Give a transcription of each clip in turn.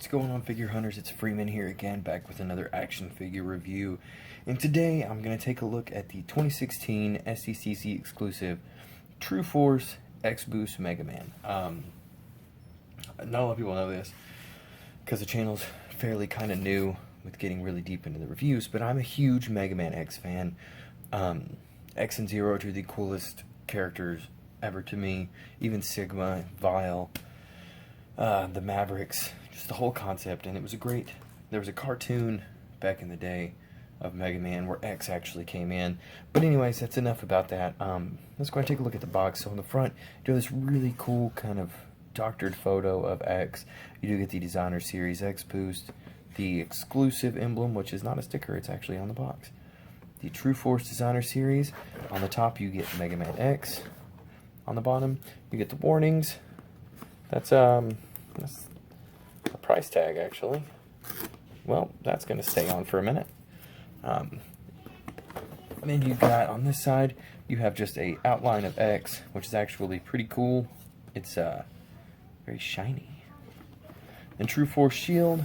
What's going on, figure hunters? It's Freeman here again, back with another action figure review. And today I'm going to take a look at the 2016 SDCC exclusive TruForce X-Boost Megaman. Not a lot of people know this because the channel's fairly kind of new with getting really deep into the reviews, but I'm a huge Megaman X fan. X and Zero are the coolest characters ever to me. Even Sigma, Vile, the Mavericks, just the whole concept. And it was there was a cartoon back in the day of Mega Man where X actually came in. But anyways, that's enough about that. Let's go ahead and take a look at the box. So on the front, you have this really cool kind of doctored photo of X. You do get the Designer Series X-Boost, the exclusive emblem, which is not a sticker, it's actually on the box. The TruForce Designer Series. On the top, you get Mega Man X. On the bottom, you get the warnings. That's a price tag, actually. Well, that's going to stay on for a minute. And then you got on this side, you have just a outline of X, which is actually pretty cool. It's very shiny. And TruForce Shield.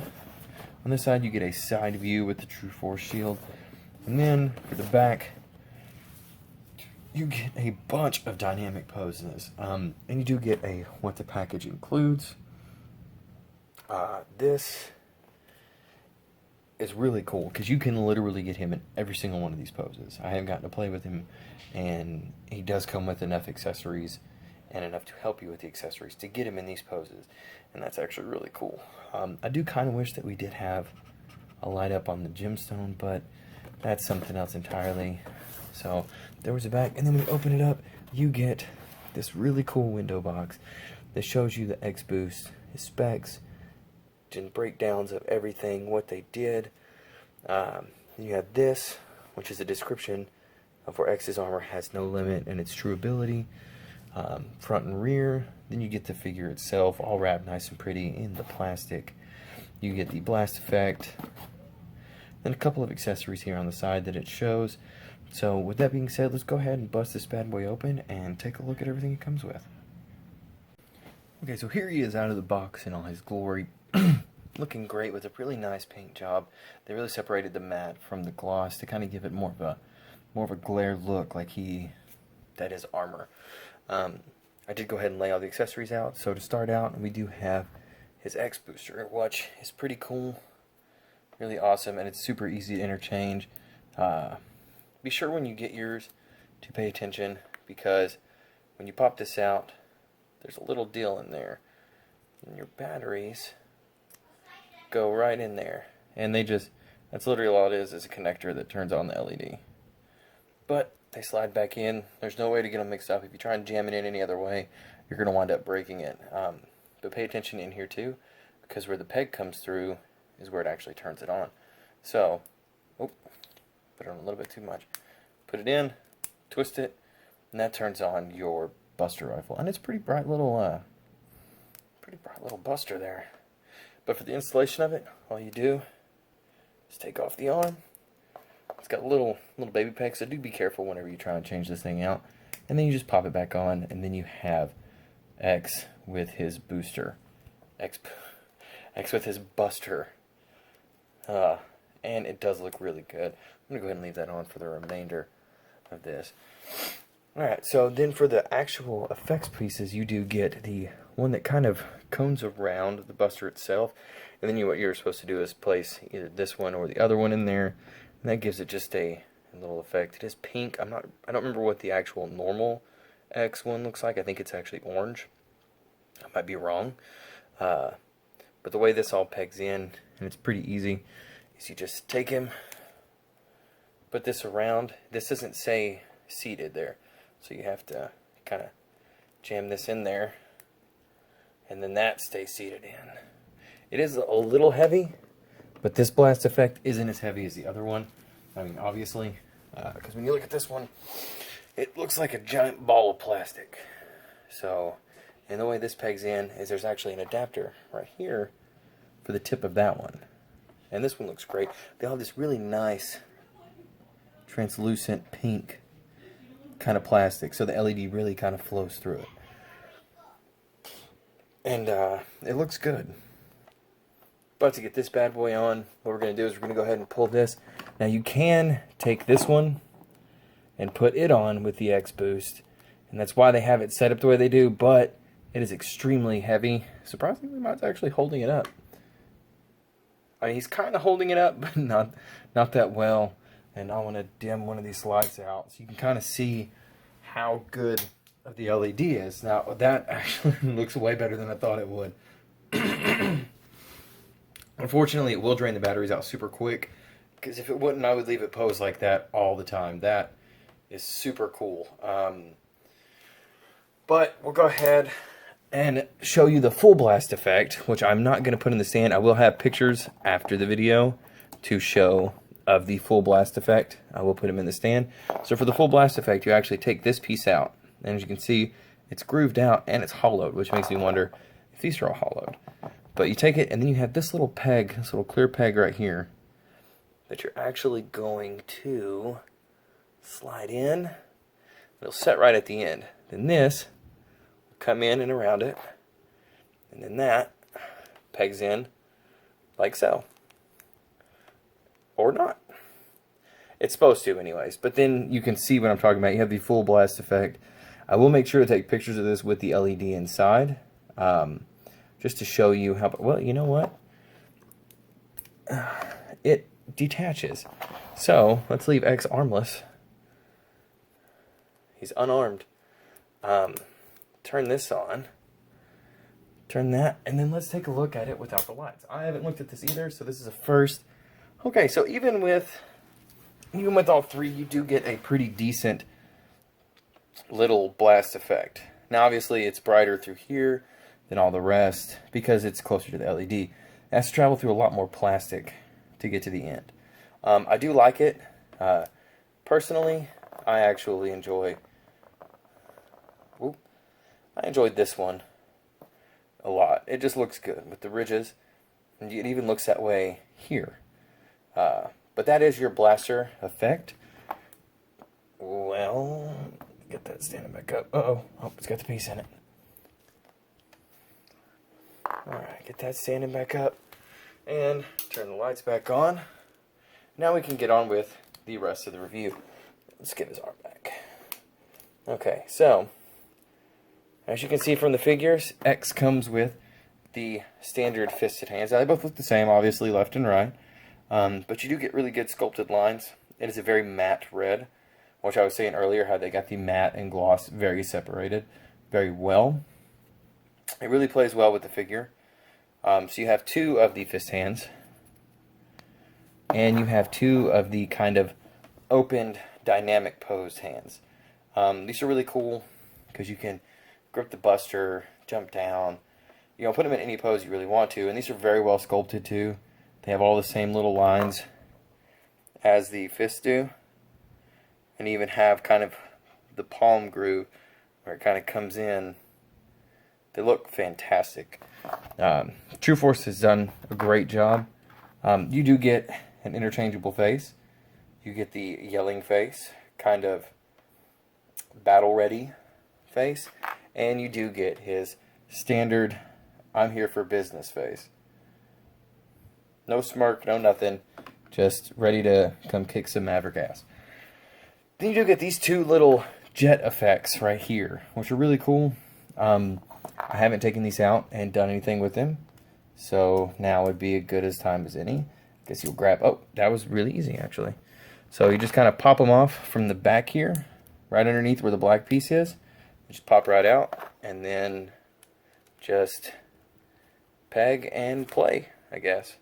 On this side, you get a side view with the TruForce Shield. And then for the back, you get a bunch of dynamic poses. And you do get what the package includes. This is really cool because you can literally get him in every single one of these poses. I haven't gotten to play with him, and he does come with enough accessories and enough to help you with the accessories to get him in these poses, and that's actually really cool. I do kind of wish that we did have a light up on the gemstone, but that's something else entirely. So there was a back, and then when you open it up, you get this really cool window box that shows you the X-Boost, his specs, and breakdowns of everything, what they did. You have this, which is a description of where X's armor has no limit and its true ability, front and rear. Then you get the figure itself, all wrapped nice and pretty in the plastic. You get the blast effect, and a couple of accessories here on the side that it shows. So with that being said, let's go ahead and bust this bad boy open and take a look at everything it comes with. Okay, so here he is out of the box in all his glory. Looking great with a really nice paint job. They really separated the matte from the gloss to kind of give it more of a glare look, like that is armor. I did go ahead and lay all the accessories out. So to start out, we do have his X booster, which is pretty cool, really awesome, and it's super easy to interchange. Be sure when you get yours to pay attention, because when you pop this out, there's a little deal in there, and your batteries go right in there, and that's literally all it is a connector that turns on the LED. But they slide back in. There's no way to get them mixed up. If you try and jam it in any other way, you're going to wind up breaking it. But pay attention in here too, because where the peg comes through is where it actually turns it on. So, put it on a little bit too much. Put it in, twist it, and that turns on your Buster rifle. And it's pretty bright little Buster there. But for the installation of it, all you do is take off the arm. It's got little baby pegs, so do be careful whenever you try and change this thing out. And then you just pop it back on, and then you have X with his booster. X with his Buster. And it does look really good. I'm going to go ahead and leave that on for the remainder of this. Alright, so then for the actual effects pieces, you do get the one that kind of cones around the Buster itself, and then what you're supposed to do is place either this one or the other one in there, and that gives it just a little effect. It is pink. I don't remember what the actual normal X one looks like. I think it's actually orange. I might be wrong. But the way this all pegs in, and it's pretty easy, is you just take him, put this around. This doesn't say seated there, so you have to kind of jam this in there, and then that stays seated in. It is a little heavy, but this blast effect isn't as heavy as the other one. I mean, obviously, because when you look at this one, it looks like a giant ball of plastic. So, and the way this pegs in is there's actually an adapter right here for the tip of that one. And this one looks great. They all have this really nice translucent pink kind of plastic, so the LED really kind of flows through it. And it looks good. about to get this bad boy on. What we're going to do is we're going to go ahead and pull this. Now you can take this one and put it on with the X-Boost, and that's why they have it set up the way they do, but it is extremely heavy. Surprisingly, mine's actually holding it up. I mean, he's kind of holding it up, but not that well. And I want to dim one of these lights out so you can kind of see how good of the LED is. Now, that actually looks way better than I thought it would. Unfortunately, it will drain the batteries out super quick, because if it wouldn't, I would leave it posed like that all the time. That is super cool. But we'll go ahead and show you the full blast effect, which I'm not going to put in the stand. I will have pictures after the video to show of the full blast effect. I will put them in the stand. So for the full blast effect, you actually take this piece out, and as you can see, it's grooved out and it's hollowed, which makes me wonder if these are all hollowed. But you take it, and then you have this little peg, this little clear peg right here, that you're actually going to slide in. It'll set right at the end. Then this will come in and around it, and then that pegs in like so. Or not. It's supposed to anyways. But then you can see what I'm talking about. You have the full blast effect. I will make sure to take pictures of this with the LED inside. Just to show you how, well, you know what? It detaches. So, let's leave X armless. He's unarmed. Turn this on. Turn that, and then let's take a look at it without the lights. I haven't looked at this either, so this is a first. Okay, so even with all three, you do get a pretty decent little blast effect. Now, obviously, it's brighter through here than all the rest because it's closer to the LED. It has to travel through a lot more plastic to get to the end. I do like it. Personally, I actually enjoy... I enjoyed this one a lot. It just looks good with the ridges, and it even looks that way here. But that is your blaster effect. Well, get that standing back up. Uh-oh. Oh, it's got the piece in it. Alright, get that standing back up. And turn the lights back on. Now we can get on with the rest of the review. Let's give his arm back. Okay, so, as you can see from the figures, X comes with the standard fisted hands. Now, they both look the same, obviously, left and right. But you do get really good sculpted lines. It is a very matte red, which I was saying earlier, how they got the matte and gloss very separated very well. It really plays well with the figure. So you have two of the fist hands, and you have two of the kind of opened, dynamic posed hands. These are really cool because you can grip the buster, jump down, put them in any pose you really want to, and these are very well sculpted too. They have all the same little lines as the fists do, and even have kind of the palm groove where it kind of comes in. They look fantastic. TruForce has done a great job. You do get an interchangeable face. You get the yelling face, kind of battle-ready face, and you do get his standard I'm here for business face. No smirk, no nothing, just ready to come kick some Maverick ass. Then you do get these two little jet effects right here, which are really cool. I haven't taken these out and done anything with them, so now would be as good as time as any. I guess you'll grab, oh, that was really easy actually. So you just kind of pop them off from the back here, right underneath where the black piece is. Just pop right out, and then just peg and play, I guess.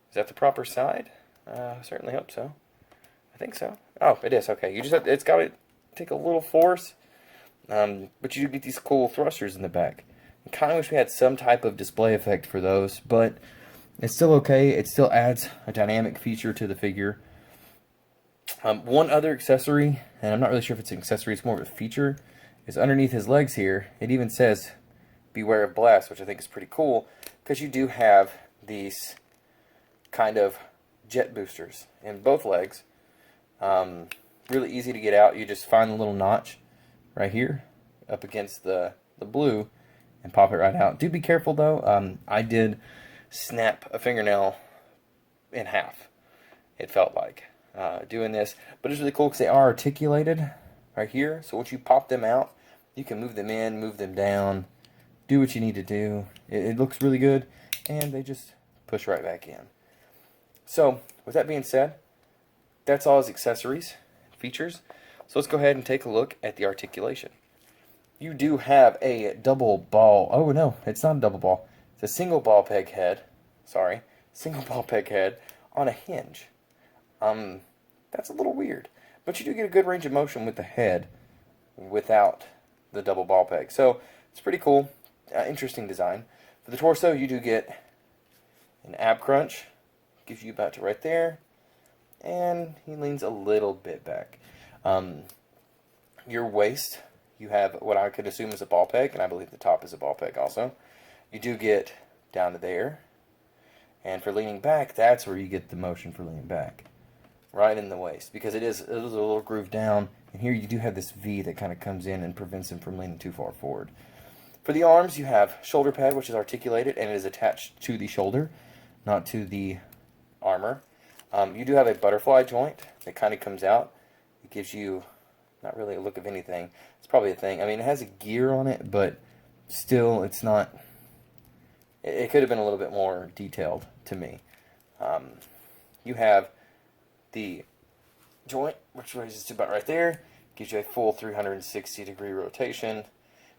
Is that the proper side? I certainly hope so. I think so. Oh, it is. Okay, you just have, it's got to take a little force, but you do get these cool thrusters in the back. I kind of wish we had some type of display effect for those, but it's still okay. It still adds a dynamic feature to the figure. One other accessory, and I'm not really sure if it's an accessory, it's more of a feature, is underneath his legs here. It even says, "Beware of blast," which I think is pretty cool, because you do have these kind of jet boosters in both legs. Really easy to get out. You just find the little notch right here up against the blue and pop it right out. Do be careful though. I did snap a fingernail in half. It felt like doing this, but it's really cool because they are articulated right here. So once you pop them out, you can move them in, move them down, do what you need to do. It looks really good, and they just push right back in. So with that being said, that's all his accessories, features. So let's go ahead and take a look at the articulation. You do have a double ball. Oh no, it's not a double ball. It's a single ball peg head. Sorry, single ball peg head on a hinge. That's a little weird, but you do get a good range of motion with the head without the double ball peg. So it's pretty cool, interesting design. For the torso, you do get an ab crunch, gives you about to right there, and he leans a little bit back. Your waist, you have what I could assume is a ball peg, and I believe the top is a ball peg also. You do get down to there, and for leaning back, that's where you get the motion for leaning back, right in the waist, because it is a little groove down, and here you do have this V that kind of comes in and prevents him from leaning too far forward. For the arms, you have shoulder pad, which is articulated, and it is attached to the shoulder, not to the armor. You do have a butterfly joint that kind of comes out. It gives you not really a look of anything. It's probably a thing. I mean, it has a gear on it, but still, it's not. It could have been a little bit more detailed to me. You have the joint, which raises to about right there, gives you a full 360-degree rotation.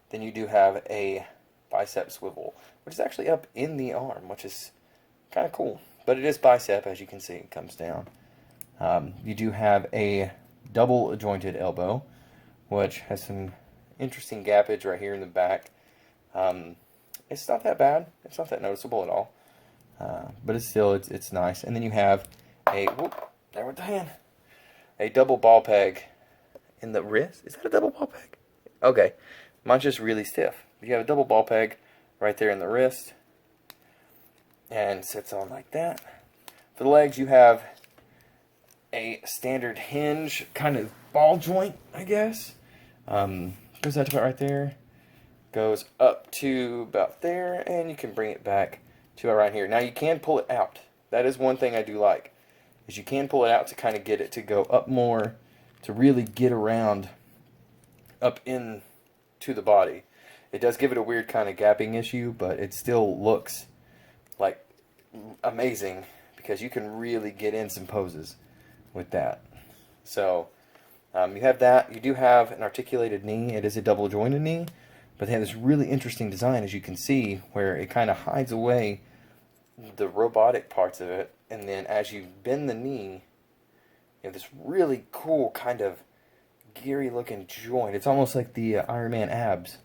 Then you do have a bicep swivel, which is actually up in the arm, which is kind of cool. But it is bicep, as you can see, it comes down. You do have a double jointed elbow, which has some interesting gappage right here in the back. It's not that bad. It's not that noticeable at all. But it's still, it's nice. And then you have a, whoop, there with the hand, a double ball peg in the wrist. Is that a double ball peg? Okay. Mine's just really stiff. You have a double ball peg right there in the wrist, and sits on like that. For the legs, you have a standard hinge kind of ball joint, I guess. Goes out to about right there, goes up to about there, and you can bring it back to around here. Now you can pull it out. That is one thing I do like, is you can pull it out to kind of get it to go up more, to really get around up in to the body. It does give it a weird kind of gapping issue, but it still looks like amazing because you can really get in some poses with that. So you have that. You do have an articulated knee. It is a double jointed knee, but they have this really interesting design, as you can see, where it kind of hides away the robotic parts of it, and then as you bend the knee, you have this really cool kind of geary looking joint. It's almost like the Iron Man abs,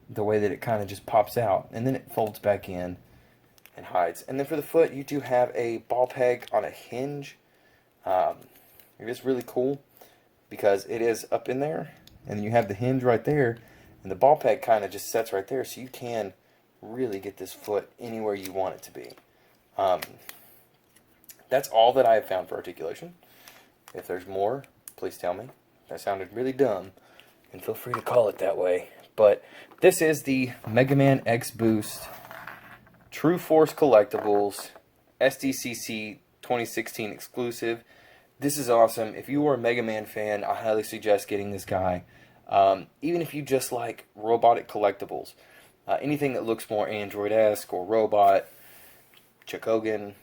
the way that it kind of just pops out, and then it folds back in and hides. And then for the foot, you do have a ball peg on a hinge. It is really cool because it is up in there, and then you have the hinge right there, and the ball peg kind of just sets right there, so you can really get this foot anywhere you want it to be. That's all that I have found for articulation. If there's more, please tell me. That sounded really dumb, and feel free to call it that way. But this is the Megaman X-Boost TruForce Collectibles SDCC 2016 exclusive. This is awesome. If you are a Mega Man fan, I highly suggest getting this guy. Even if you just like robotic collectibles, anything that looks more Android-esque or robot, Chokogan,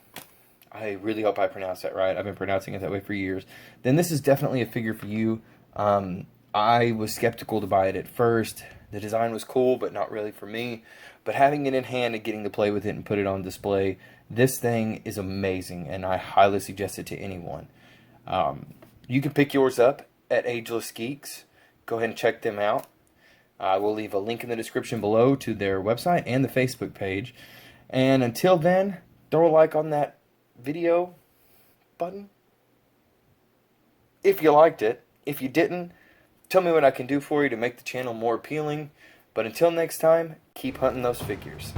I really hope I pronounced that right. I've been pronouncing it that way for years. Then this is definitely a figure for you. I was skeptical to buy it at first. The design was cool, but not really for me. But having it in hand and getting to play with it and put it on display, this thing is amazing, and I highly suggest it to anyone. You can pick yours up at Ageless Geeks. Go ahead and check them out. I will leave a link in the description below to their website and the Facebook page. And until then, throw a like on that video button if you liked it. If you didn't, tell me what I can do for you to make the channel more appealing. But until next time, keep hunting those figures.